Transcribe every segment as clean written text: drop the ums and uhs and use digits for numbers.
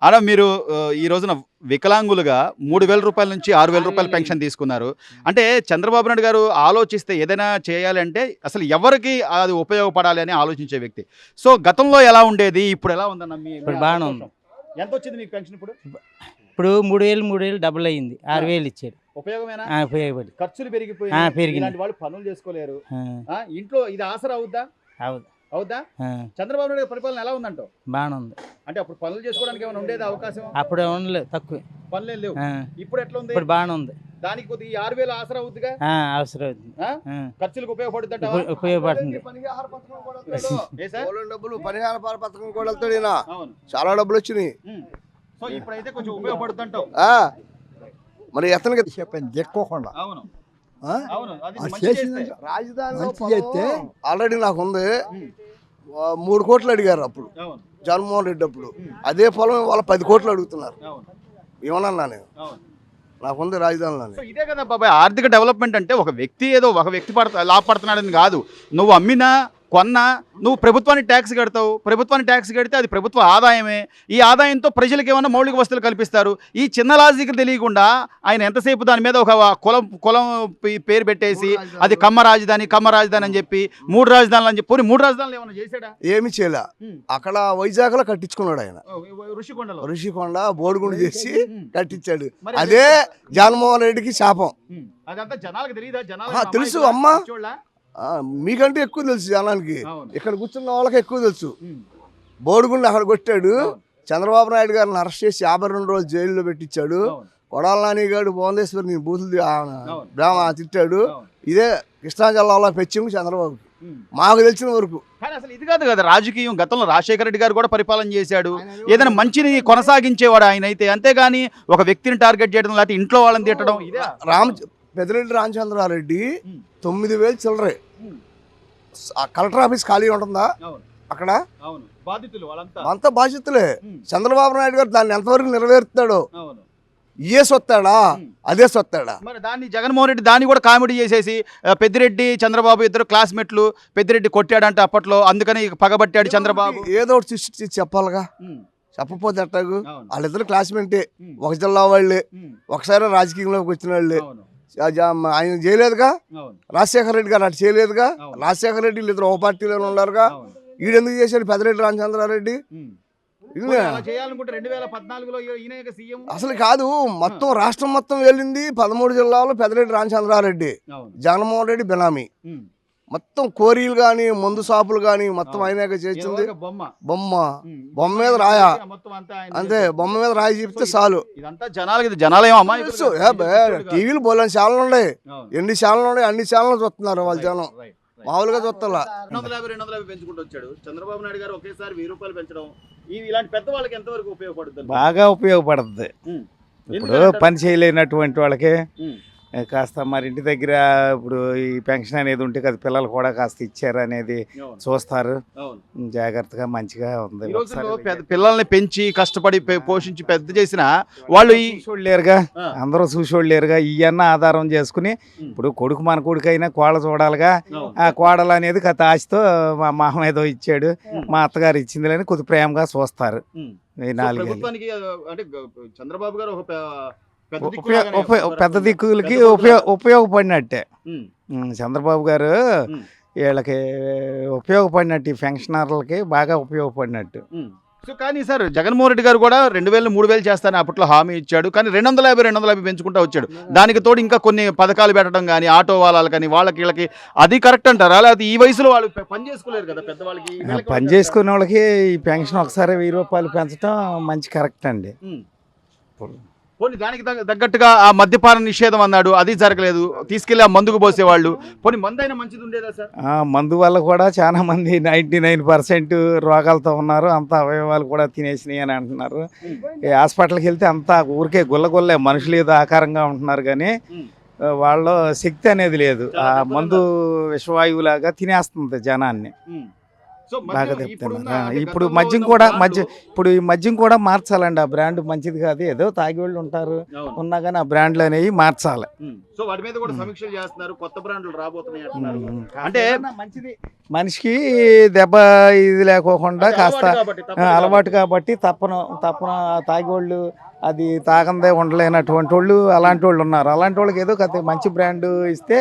అలా మీరు ఈ రోజున వికలాంగులుగా 3,000 రూపాయల నుంచి 6,000 రూపాయల పెన్షన్ తీసుకున్నారు. అంటే చంద్రబాబు నాయుడు గారు ఆలోచిస్తే ఏదైనా చేయాలంటే అసలు ఎవరికి అది ఉపయోగపడాలి అని ఆలోచించే వ్యక్తి. సో గతంలో ఎలా ఉండేది? ఇప్పుడు ఎలా ఉందన్న మీ ఇప్పుడు బాగానే ఉంది. ఎంత వచ్చింది మీకు పెన్షన్ ఇప్పుడు? ఇప్పుడు 3,000 డబుల్ అయ్యింది, 6,000 ఇచ్చాడు. ఉపయోగమేనా? ఉపయోగపడి ఖర్చులు పెరిగిపోయి పెరిగింది. ఇలాంటి వాళ్ళు పనులు చేసుకోలేరు. ఇంట్లో ఇది ఆసరా అవుద్దా? అవుద్దా? చంద్రబాబు నాయుడు పరిపాలన ఎలా ఉందంటో? బాగానే ఉంది. అంటే అప్పుడు పనులు చేసుకోవడానికి ఏమైనా ఉండేది అవకాశం? అప్పుడు ఉండలేదు, తక్కువ పనులే లేవు. ఇప్పుడు ఎట్లా ఉంది? ఇప్పుడు బాగానే ఉంది. దానికి కొద్దిగా 6,000 ఆసరా అవుతుందిగా, అవసరం అవుతుంది, ఖర్చులకు ఉపయోగపడుతుంది. ఉపయోగపడుతుంది. డబ్బులు పరిహార పథకం కూడా వెళ్తాడు ఈయన. చాలా డబ్బులు వచ్చినాయి. సో ఇప్పుడైతే కొంచెం ఉపయోగపడుతుంటావు. మరి ఎతనికి చెప్పండి ఎక్కువకుండా అవును. రాజధాని ఆల్రెడీ నాకు ఉంది. 3 కోట్లు అడిగారు అప్పుడు జగన్మోహన్ రెడ్డి అప్పుడు. అదే పొలం వాళ్ళ 10 కోట్లు అడుగుతున్నారు. ఏమన్నా నేను నాకుంది రాజధానిలో. ఇదే కదా బాబాయ్ ఆర్థిక డెవలప్మెంట్ అంటే. ఒక వ్యక్తి ఏదో ఒక వ్యక్తి లాభపడుతున్నాడని కాదు. నువ్వు అమ్మినా కొన్నా నువ్వు ప్రభుత్వానికి ట్యాక్స్ కడతావు. ప్రభుత్వానికి ట్యాక్స్ కడితే అది ప్రభుత్వ ఆదాయమే. ఈ ఆదాయంతో ప్రజలకు ఏమన్నా మౌలిక వస్తువులు కల్పిస్తారు. ఈ చిన్న లాజిక్ తెలియకుండా ఆయన ఎంతసేపు దాని మీద ఒక కులం పేరు పెట్టేసి అది కమ్మ రాజధాని అని చెప్పి 3 రాజధానులు అని చెప్పి 3 రాజధానులు ఏమన్నా చేశాడా? ఏమి చేయలే. అక్కడ వైజాగ్ లో కట్టించుకున్నాడు ఆయన. ఋషికొండ బోడిగుండు చేసి కట్టించాడు. అదే జగన్మోహన్ రెడ్డికి శాపం. అదంతా జనాలకు తెలియదా? తెలుసు అమ్మా, మీకంటే ఎక్కువ తెలుసు జనానికి. ఇక్కడ కూర్చున్న వాళ్ళకి ఎక్కువ తెలుసు. బోడిగుండు అక్కడ కొట్టాడు. చంద్రబాబు నాయుడు గారిని అరెస్ట్ చేసి 52 రోజులు జైల్లో పెట్టించాడు. కొడాల నాని గారు భువనేశ్వరిని బూతులు తిట్టాడు. ఇదే కృష్ణా జిల్లాలో పెంచింది చంద్రబాబు మాకు తెలిసిన వరకు. కానీ అసలు ఇది కాదు కదా రాజకీయం. గతంలో రాజశేఖర రెడ్డి గారు కూడా పరిపాలన చేశాడు. ఏదైనా మంచిని కొనసాగించేవాడు ఆయన అయితే. అంతేగాని ఒక వ్యక్తిని టార్గెట్ చేయడం లేకపోతే ఇంట్లో వాళ్ళని తిట్టడం. ఇదే పెద్దిరెడ్డి రామచంద్రారెడ్డి 9,000 చిల్లరే. కలెక్టర్ ఆఫీస్ ఖాళీ ఉంటుందా అక్కడ? అంతా బాధ్యతలే. చంద్రబాబు నాయుడు గారు దాన్ని ఎంతవరకు నెరవేరుతాడో. ఏ సొత్తాడా అదే సొత్తాడా? మరి దాన్ని జగన్మోహన్ రెడ్డి దాన్ని కూడా కామెడీ చేసేసి పెద్దిరెడ్డి చంద్రబాబు ఇద్దరు క్లాస్మేట్లు. పెద్దిరెడ్డి కొట్టాడంటే అప్పట్లో, అందుకని పగబట్టాడు చంద్రబాబు. ఏదో ఒకటి సృష్టి చెప్పాలిగా. చెప్పపోతే ఎట్టాగు? వాళ్ళిద్దరు క్లాస్మేటే, ఒక జిల్లా వాళ్ళే, ఒకసారి రాజకీయంలోకి వచ్చిన వాళ్ళే. ఆయన చేయలేదుగా. రాజశేఖర రెడ్డి గారు అటు చేయలేదుగా. రాజశేఖర రెడ్డి ఇద్దరు ఒక పార్టీలోనే ఉన్నారుగా. ఈడెందుకు చేశాడు పెద్దిరెడ్డి రామచంద్రారెడ్డి? అసలు కాదు, మొత్తం రాష్ట్రం మొత్తం వెళ్ళింది 13 జిల్లాలో పెద్దిరెడ్డి రామచంద్రారెడ్డి. జగన్మోహన్ రెడ్డి బినామీ. మొత్తం కోరీలు గాని మందు షాపులు గాని మొత్తం ఆయనగా చేసింది. బొమ్మ మీద రాయా అంతే. బొమ్మ మీద రాయి చెప్తే చాలు. తెలుసు. టీవీలు బోలని ఛానల్ ఉన్నాయి. ఎన్ని ఛానల్ ఉన్నాయి అన్ని ఛానల్ చూస్తున్నారు వాళ్ళు జనం. మామూలుగా చూస్తలా. 250 పెంచుకుంటూ వచ్చాడు చంద్రబాబు నాయుడు గారు. ఒకేసారి 1000 రూపాయలు పెంచడం ఇలాంటి పెద్ద వాళ్ళకి ఎంతవరకు ఉపయోగపడుతుంది? బాగా ఉపయోగపడుతుంది. ఇప్పుడు పని చేయలేనటువంటి వాళ్ళకి కాస్త మరి ఇంటి దగ్గర ఇప్పుడు ఈ పెన్షన్ అనేది ఉంటే కదా పిల్లలు కూడా కాస్త ఇచ్చారు అనేది చూస్తారు. జాగ్రత్తగా మంచిగా ఉంది. పిల్లల్ని పెంచి కష్టపడి పోషించి పెద్ద చేసిన వాళ్ళు చూడలేరుగా, అందరూ చూసోడలేరుగా. ఇవన్నీ ఆధారం చేసుకుని ఇప్పుడు కొడుకు మన కొడుకు అయినా కోళ్ళ చూడాలిగా. ఆ కోడలు అనేది కథ ఆశతో మా మామ ఏదో ఇచ్చాడు, మా అత్తగారు ఇచ్చింది అని కొద్ది ప్రేమగా చూస్తారు. 4 చంద్రబాబు గారు ఒక పెద్ద దిక్కులకి ఉపయోగపడినట్టే. చంద్రబాబు గారు వీళ్ళకి ఉపయోగపడినట్టు, ఈ పెన్షనర్లకి బాగా ఉపయోగపడినట్టు. సో కానీ సార్ జగన్మోహన్ రెడ్డి గారు కూడా 2,000 3,000 చేస్తానని అప్పట్లో హామీ ఇచ్చాడు. కానీ 250 పెంచుకుంటూ వచ్చాడు. దానికి తోడు ఇంకా కొన్ని పథకాలు పెట్టడం కానీ ఆటో వాళ్ళకి కానీ వాళ్ళకి వీళ్ళకి అది కరెక్ట్ అంటారా? లేకపోతే ఈ వయసులో వాళ్ళు పని చేసుకోలేరు కదా పెద్దవాళ్ళకి. పని చేసుకునే వాళ్ళకి ఈ పెన్షన్ ఒకసారి 1000 రూపాయలు పెంచడం మంచి కరెక్ట్ అండి. పోనీ దానికి తగ్గట్టుగా ఆ మద్యపాన నిషేధం అన్నాడు, అది జరగలేదు. తీసుకెళ్లి ఆ మందుకు పోసేవాళ్ళు. పోనీ మందు అయినా మంచిది ఉండేదా సార్? మందు వల్ల కూడా చాలా మంది 99% రోగాలతో ఉన్నారు. అంత అవయవాలు కూడా తినేసినాయి అని అంటున్నారు. హాస్పిటల్కి వెళ్తే అంతా ఊరికే గుల్లగొల్లే మనుషులు ఏదో ఆకారంగా ఉంటున్నారు కానీ వాళ్ళలో శక్తి అనేది లేదు. ఆ మందు విషవాయువులాగా తినేస్తుంది జనాన్ని. సో బాగా మద్యం ఇప్పుడున్న చెప్తున్నారు. అంటే ఇప్పుడు గతంలో మద్యం ఉన్న కూడా బ్రాండ్లు- ఇప్పుడు ఈ మద్యం కూడా మార్చాలండి. ఆ బ్రాండ్ మంచిది కాదు, ఏదో తాగేవాళ్ళు ఉంటారు అవును. ఉన్నా కానీ ఆ బ్రాండ్లు అనేవి మార్చాలి. సో వాటి మీద కూడా సమీక్షలు చేస్తున్నారు, కొత్త బ్రాండ్లు రాబోతున్నాయి అంటున్నారు. అంటే అంటే మంచిది, మనిషికి దెబ్బ ఇది లేకోకుండా అది కాస్త అలవాటు కాబట్టి, తప్పదు అలవాటు కాబట్టి తప్పన తాగేవాళ్ళు అది తాగందే ఉండలేనటువంటి వాళ్ళు అలాంటి వాళ్ళు ఉన్నారు. అలాంటి వాళ్ళకి ఏదో మంచి బ్రాండ్ ఇస్తే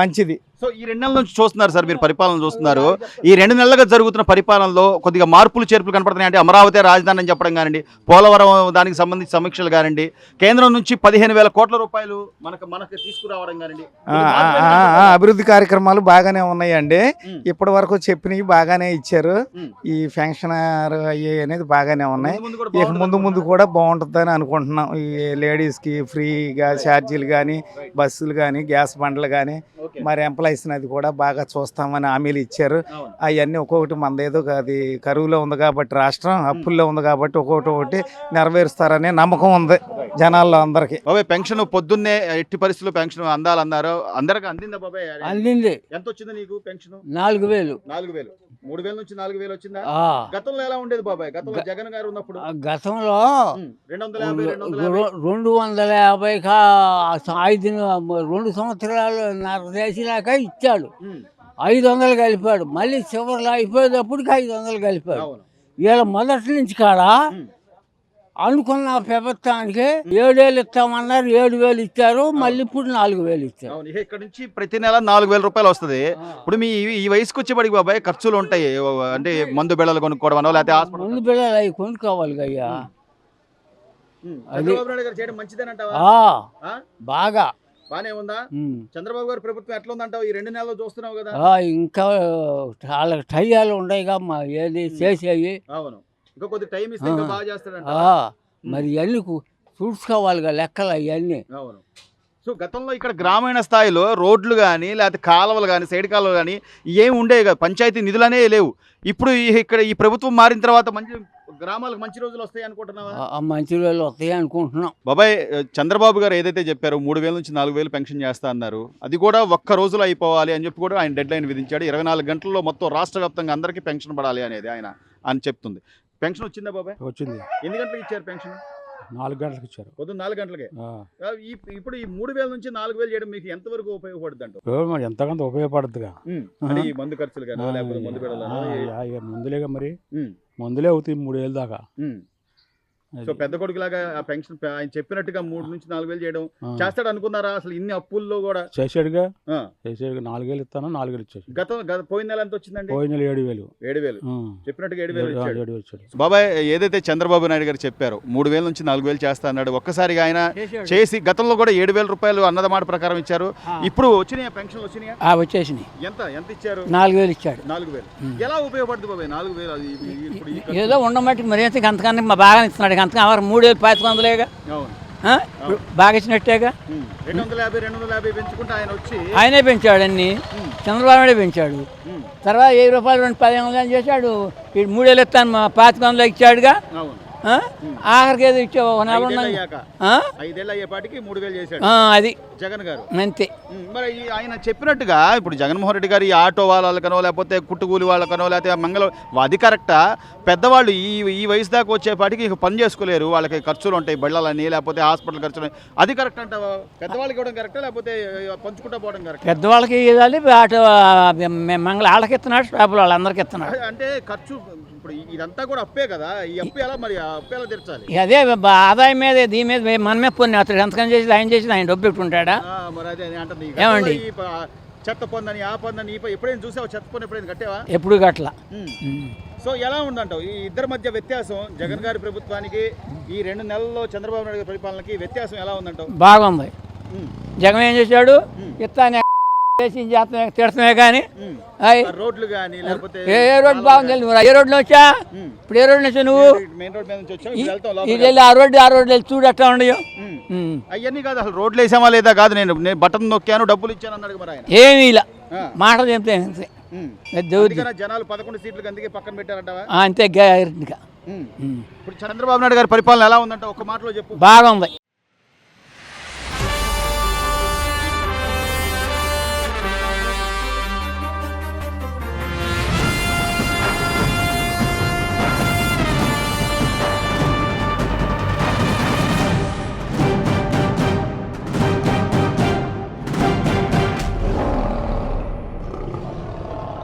మంచిది. సో ఈ 2 నెలల నుంచి చూస్తున్నారు సార్, మీరు పరిపాలన చూస్తున్నారు. ఈ 2 నెలలుగా జరుగుతున్న పరిపాలనలో కొద్దిగా మార్పులు చేర్పులు కనపడుతున్నాయి. అంటే అమరావతి రాజధాని అని చెప్పడం కానివ్వండి, పోలవరం దానికి సంబంధించి సమీక్షలు కానివ్వండి, కేంద్రం నుంచి 15,000 కోట్ల రూపాయలు మనకు తీసుకురావడం కానివ్వండి, అభివృద్ధి కార్యక్రమాలు బాగానే ఉన్నాయండి. ఉమ్. ఇప్పటి వరకు చెప్పినవి బాగానే ఇచ్చారు. ఉమ్. ఈ పెన్షనర్ అయ్యే అనేది బాగానే ఉన్నాయి. ముందు కూడా ఇక బాగుంటుంది ముందు కూడా బాగుంటుందని అనుకుంటున్నాం. ఈ లేడీస్కి ఫ్రీగా ఛార్జీలు కానీ, బస్సులు కానీ, గ్యాస్ బండ్లు కానీ, ఓకే. మరి ఎంప్లాయీస్ అది కూడా బాగా చూస్తామని హామీలు ఇచ్చారు. అవును. అవన్నీ ఒక్కొక్కటి మనదేదో అది కరువులో ఉంది కాబట్టి, రాష్ట్రం అప్పుల్లో ఉంది కాబట్టి ఒక్కొక్కటి నెరవేరుస్తారనే నమ్మకం ఉంది జనాల్లో అందరికీ. బాబాయ్ పెన్షన్ పొద్దున్నే ఎట్టి పరిస్థితుల్లో పెన్షన్ అందాలన్నారు, అందరికి అందిందా బాబాయ్? అందింది ఎంత వచ్చింది నీకు పెన్షన్? 4,000. 4,000, 3,000 నుంచి 4,000 వచ్చిందా? ఆ, గతంలో ఎలా ఉండేది బాబాయ్? గతంలో జగన్ గారు ఉన్నప్పుడు గతంలో 250 250 2 సంవత్సరాలు చేసినాక ఇచ్చాడు. 500 కలిపాడు, మళ్ళీ చివరిలో అయిపోయేటప్పటికి 500 కలిపాడు. అవును. వీళ్ళ మొదటి నుంచి కాడా ఉమ్. అనుకున్న ప్రభుత్వానికి 7,000 ఇస్తామన్నారు, 7,000 ఇచ్చారు, మళ్ళీ ఇప్పుడు 4,000 ఇచ్చారు. అవును. ఇక ఇక్కడ నుంచి ప్రతి నెల 4,000 రూపాయలు వస్తుంది. ఇప్పుడు మీ ఈ వయసుకు వచ్చేప్పటికి బాబాయ్ ఖర్చులు ఉంటాయి. అంటే మందు బిళ్ళలు కొనుక్కోవడం లేకపోతే హాస్పిటల్. ముందు పిల్లలు అవి కొనుక్కోవాలి అయ్యా. చంద్రబాబు నాయుడు గారు చేయడం మంచిదేనంటావా? ఆ? బాగా బానే ఉందా? ఉమ్. చంద్రబాబు గారి ప్రభుత్వం ఎట్లా ఉందంటావు? ఈ 2 నెలలు చూస్తున్నావు కదా. ఇంకా చాలా టైయాలు ఉండయిగా మా ఏది చేసేవి. అవును. ఇంకా కొద్ది టైం ఇస్తే ఇంకా బాగా చేస్తాడంట. మరి ఇవన్నీ చూసుకోవాలిగా లెక్కలు అవన్నీ. అవును. సో గతంలో ఇక్కడ గ్రామీణ స్థాయిలో రోడ్లు కానీ లేకపోతే కాలువలు కానీ సైడ్ కాలువలు కానీ ఏమి ఉండేవి కదా, పంచాయతీ నిధులనే లేవు. ఇప్పుడు ఇక్కడ ఈ ప్రభుత్వం మారిన తర్వాత మంచి గ్రామాలకు మంచి రోజులు వస్తాయి అనుకుంటున్నావా? మంచి రోజులు వస్తాయి అనుకుంటున్నాం. బాబాయ్ చంద్రబాబు గారు ఏదైతే చెప్పారో 3,000 నుంచి 4,000 పెన్షన్ చేస్తా అన్నారు, అది కూడా ఒక్క రోజులో అయిపోవాలి అని చెప్పి కూడా ఆయన డెడ్ లైన్ విధించాడు. 24 గంటల్లో మొత్తం రాష్ట్ర వ్యాప్తంగా అందరికీ పెన్షన్ పడాలి అనేది ఆయన అని చెప్తుంది. పెన్షన్ వచ్చిందా బాబాయ్? వచ్చింది. ఎన్ని గంటలకు ఇచ్చారు పెన్షన్? 4 గంటలకు ఇచ్చారు. పొద్దున్న 4 గంటలకే. ఆ. ఇప్పుడు ఈ 3,000 నుంచి 4,000 చేయడం మీకు ఎంతవరకు ఉపయోగపడుతుంది అంట? మరి ఎంతకంత ఉపయోగపడుతుందిగా. అంటే ఈ మందు ఖర్చులు కానీ లేకపోతే మందు బిళ్ళలు మందులేగా, మరి మందులే అవుతాయి 3,000 దాకా. సో పెద్ద కొడుకు లాగా ఆ పెన్షన్ ఆయన చెప్పినట్టుగా 3 నుంచి 4,000 చేయడం చేస్తాడు అనుకున్నారా? అసలు ఇన్ని అప్పుల్లో కూడా చేసాడుగా. ఆ. 4,000 ఇస్తాను, 4,000 ఇచ్చాడు. పోయిన నెల ఎంత వచ్చిందండి? పోయిన నెల 7,000. 7,000 చెప్పినట్టుగా 7,000 ఇచ్చాడు. 7,000 ఇచ్చాడు. బాబాయ్ ఏదైతే చంద్రబాబు నాయుడు గారు చెప్పారు 3,000 నుంచి 4,000 చేస్తా అన్నాడు, ఒక్కసారిగా ఆయన చేసి గతంలో కూడా 7,000 రూపాయలు అన్నద మాట ప్రకారం ఇచ్చారు. ఇప్పుడు వచ్చినాయా పెన్షన్లు? వచ్చినాయా? వచ్చేసినాయి. ఎంత ఎంత ఇచ్చారు? 4,000 ఇచ్చాడు. 4,000 ఎలా ఉపయోగపడుతుంది బాబాయ్? 4,000 అది ఇప్పుడు ఈ ఖర్చు. ఏదో ఉండమట్టి మరి అంతకన్నా బాగా ఇస్తున్నాడు. అంతగా 3,500 అవును. బాగా ఇచ్చినట్టేగా. 250 250 పెంచుకుంటే ఆయన వచ్చి ఆయనే పెంచాడు అన్ని. చంద్రబాబు నాయుడే పెంచాడు. తర్వాత 1,000 రూపాయలు 2,500 అని చేశాడు. ఇప్పుడు 3,000 ఇస్తాను 500 ఇచ్చాడుగా. అవును. ఆఖరికి ఏదో ఇచ్చావు 5 ఏళ్ళు అయ్యేపాటికి 3,000 చేశాడు అది జగన్ గారు. అంతే. మరి ఆయన చెప్పినట్టుగా ఇప్పుడు జగన్మోహన్ రెడ్డి గారు ఈ ఆటో వాళ్ళకనో లేకపోతే కుట్టుకూలి వాళ్ళకనో లేకపోతే మంగళ అది కరెక్టా? పెద్దవాళ్ళు ఈ వయసు దాకా వచ్చేపాటికి ఇక పని చేసుకోలేరు, వాళ్ళకి ఖర్చులు ఉంటాయి, బళ్ళని లేకపోతే హాస్పిటల్ ఖర్చులు, అది కరెక్ట్ అంటావా? పెద్దవాళ్ళకి ఇవ్వడం కరెక్టా లేకపోతే పంచుకుంటా పోవడం కరెక్ట్? పెద్దవాళ్ళకి ఇవ్వాలి, ఆటో మంగళ వాళ్ళకి ఇస్తున్నాడు, షాపులు వాళ్ళందరికీ ఇస్తున్నాడు. అంటే ఖర్చు ఇప్పుడు ఇదంతా కూడా అప్పే కదా, ఈ అప్పు ఎలా మరి అప్పు ఎలా తీర్చాలి? అదే ఆదాయం మీద దీని మీద మనమే పొంది అతడు ఎంతకని చేసి ఆయన డబ్బు పెట్టుకుంటాడా? మరి అదే అంటుంది. ఏమండి చెత్త పొందని ఆ పొందని ఎప్పుడైనా చూసావు? చెత్త పొంది ఎప్పుడైనా కట్టావా? ఎప్పుడు గట్ల. సో ఎలా ఉందంటావు ఈ ఇద్దరి మధ్య వ్యత్యాసం? జగన్ గారి ప్రభుత్వానికి ఈ 2 నెలల్లో చంద్రబాబు నాయుడు గారి పరిపాలనకి వ్యత్యాసం ఎలా ఉందంటావు? బాగుంది. జగన్ ఏం చేశాడు? ఇస్తాను తిడతామే కానీ రోడ్లు కానీ లేకపోతే ఏ రోడ్డు బాగుంది? ఏ రోడ్లో వచ్చా? ఇప్పుడు ఏ రోడ్డు వచ్చా నువ్వు? మెయిన్ రోడ్ మీద నుంచి ఇది వెళ్ళి ఆ రోడ్డు వెళ్ళి చూడు అట్లా ఉండవు. అవన్నీ కాదు, అసలు రోడ్లు వేసామా లేదా కాదు, నేను బటన్ నొక్కాను డబ్బులు ఇచ్చాను అన్నాడు మరి ఆయన. ఏమీ ఇలా మాటలు చెప్తే జనాలు 11 సీట్లకు అందుకే పక్కన పెట్టారంటావా? అంతే. ఇప్పుడు చంద్రబాబు నాయుడు గారి పరిపాలన ఎలా ఉందంటే ఒక్క మాటలో చెప్పు. బాగుంది.